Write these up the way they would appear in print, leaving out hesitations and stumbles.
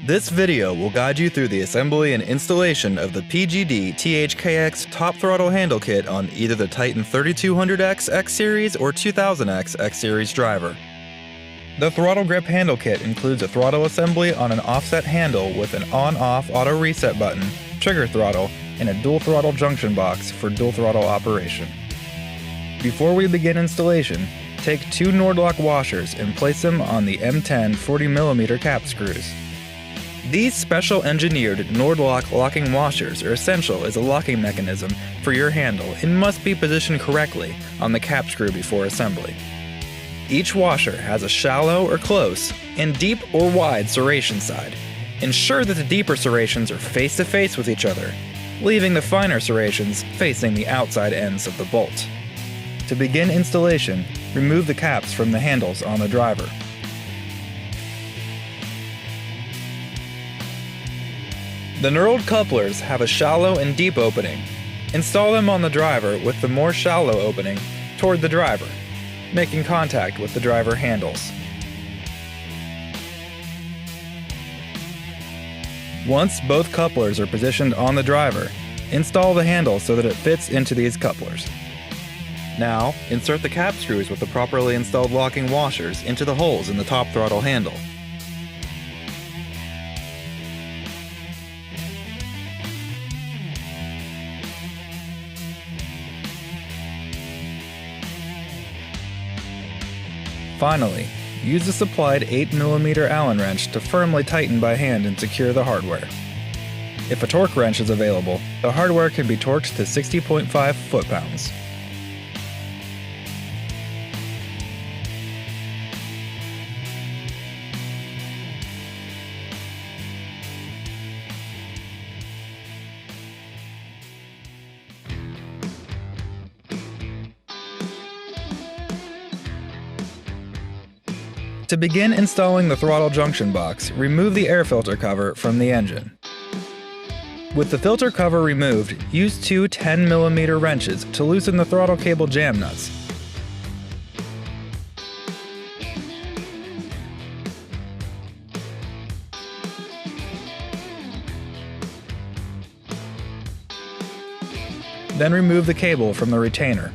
This video will guide you through the assembly and installation of the PGDTHKX Top-Throttle handle kit on either the Titan 3200X X-Series or 2000X X-Series driver. The throttle grip handle kit includes a throttle assembly on an offset handle with an on-off auto reset button, trigger throttle, and a dual throttle junction box for dual throttle operation. Before we begin installation, take two Nordlock washers and place them on the M10 40mm cap screws. These special engineered Nordlock locking washers are essential as a locking mechanism for your handle and must be positioned correctly on the cap screw before assembly. Each washer has a shallow or close and deep or wide serration side. Ensure that the deeper serrations are face to face with each other, leaving the finer serrations facing the outside ends of the bolt. To begin installation, remove the caps from the handles on the driver. The knurled couplers have a shallow and deep opening. Install them on the driver with the more shallow opening toward the driver, making contact with the driver handles. Once both couplers are positioned on the driver, install the handle so that it fits into these couplers. Now, insert the cap screws with the properly installed locking washers into the holes in the top throttle handle. Finally, use the supplied 8mm Allen wrench to firmly tighten by hand and secure the hardware. If a torque wrench is available, the hardware can be torqued to 60.5 foot-pounds. To begin installing the throttle junction box, remove the air filter cover from the engine. With the filter cover removed, use two 10mm wrenches to loosen the throttle cable jam nuts. Then remove the cable from the retainer.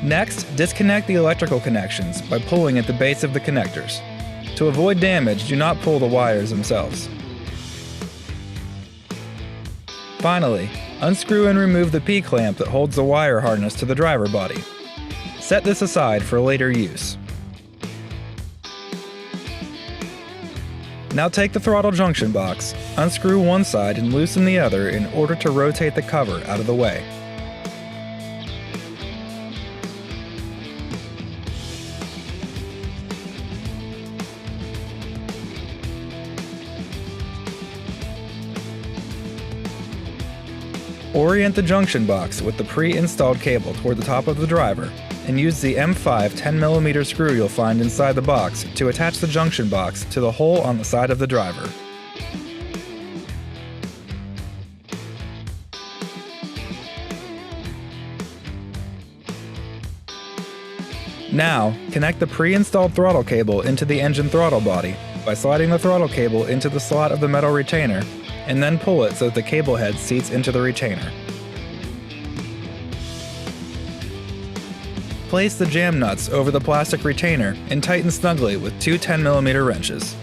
Next, disconnect the electrical connections by pulling at the base of the connectors. To avoid damage, do not pull the wires themselves. Finally, unscrew and remove the P-clamp that holds the wire harness to the driver body. Set this aside for later use. Now take the throttle junction box, unscrew one side and loosen the other in order to rotate the cover out of the way. Orient the junction box with the pre-installed cable toward the top of the driver and use the M5 10mm screw you'll find inside the box to attach the junction box to the hole on the side of the driver. Now, connect the pre-installed throttle cable into the engine throttle body by sliding the throttle cable into the slot of the metal retainer and then pull it so that the cable head seats into the retainer. Place the jam nuts over the plastic retainer and tighten snugly with two 10mm wrenches.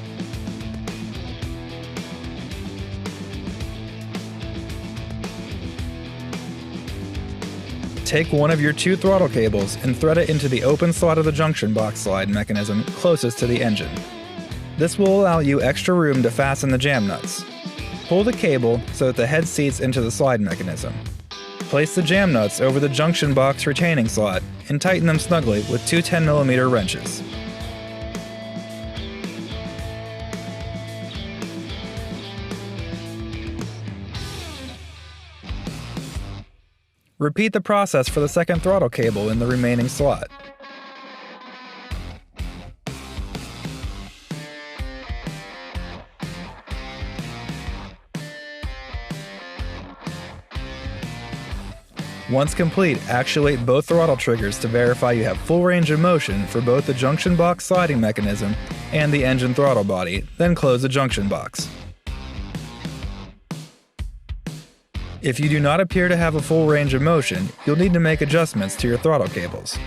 Take one of your two throttle cables and thread it into the open slot of the junction box slide mechanism closest to the engine. This will allow you extra room to fasten the jam nuts. Pull the cable so that the head seats into the slide mechanism. Place the jam nuts over the junction box retaining slot and tighten them snugly with two 10mm wrenches. Repeat the process for the second throttle cable in the remaining slot. Once complete, actuate both throttle triggers to verify you have full range of motion for both the junction box sliding mechanism and the engine throttle body, then close the junction box. If you do not appear to have a full range of motion, you'll need to make adjustments to your throttle cables.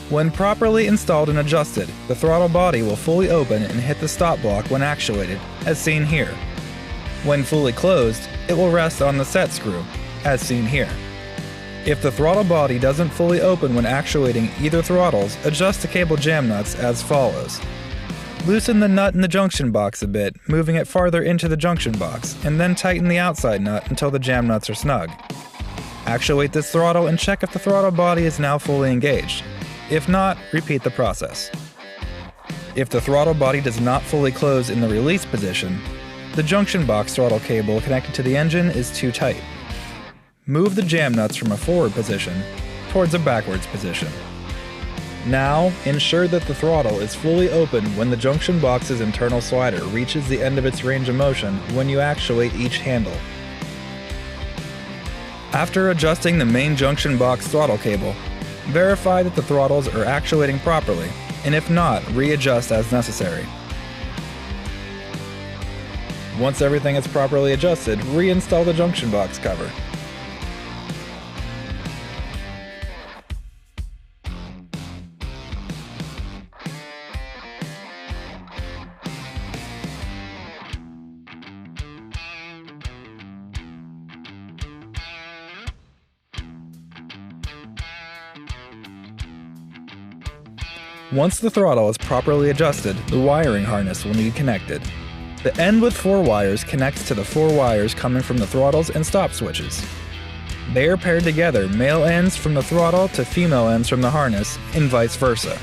When properly installed and adjusted, the throttle body will fully open and hit the stop block when actuated, as seen here. When fully closed, it will rest on the set screw, as seen here. If the throttle body doesn't fully open when actuating either throttles, adjust the cable jam nuts as follows. Loosen the nut in the junction box a bit, moving it farther into the junction box, and then tighten the outside nut until the jam nuts are snug. Actuate this throttle and check if the throttle body is now fully engaged. If not, repeat the process. If the throttle body does not fully close in the release position, the junction box throttle cable connected to the engine is too tight. Move the jam nuts from a forward position towards a backwards position. Now, ensure that the throttle is fully open when the junction box's internal slider reaches the end of its range of motion when you actuate each handle. After adjusting the main junction box throttle cable, verify that the throttles are actuating properly, and if not, readjust as necessary. Once everything is properly adjusted, reinstall the junction box cover. Once the throttle is properly adjusted, the wiring harness will need connected. The end with 4 wires connects to the 4 wires coming from the throttles and stop switches. They are paired together, male ends from the throttle to female ends from the harness, and vice versa.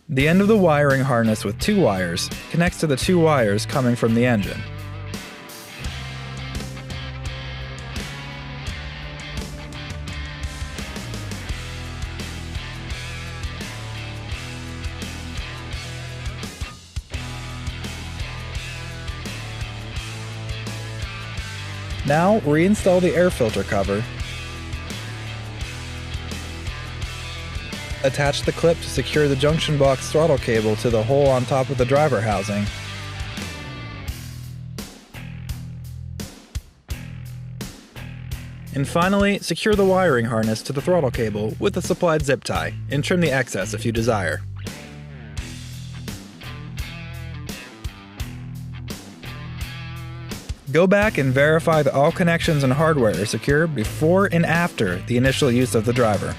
The end of the wiring harness with 2 wires connects to the 2 wires coming from the engine. Now reinstall the air filter cover. Attach the clip to secure the junction box throttle cable to the hole on top of the driver housing. And finally, secure the wiring harness to the throttle cable with a supplied zip tie, and trim the excess if you desire. Go back and verify that all connections and hardware are secure before and after the initial use of the driver.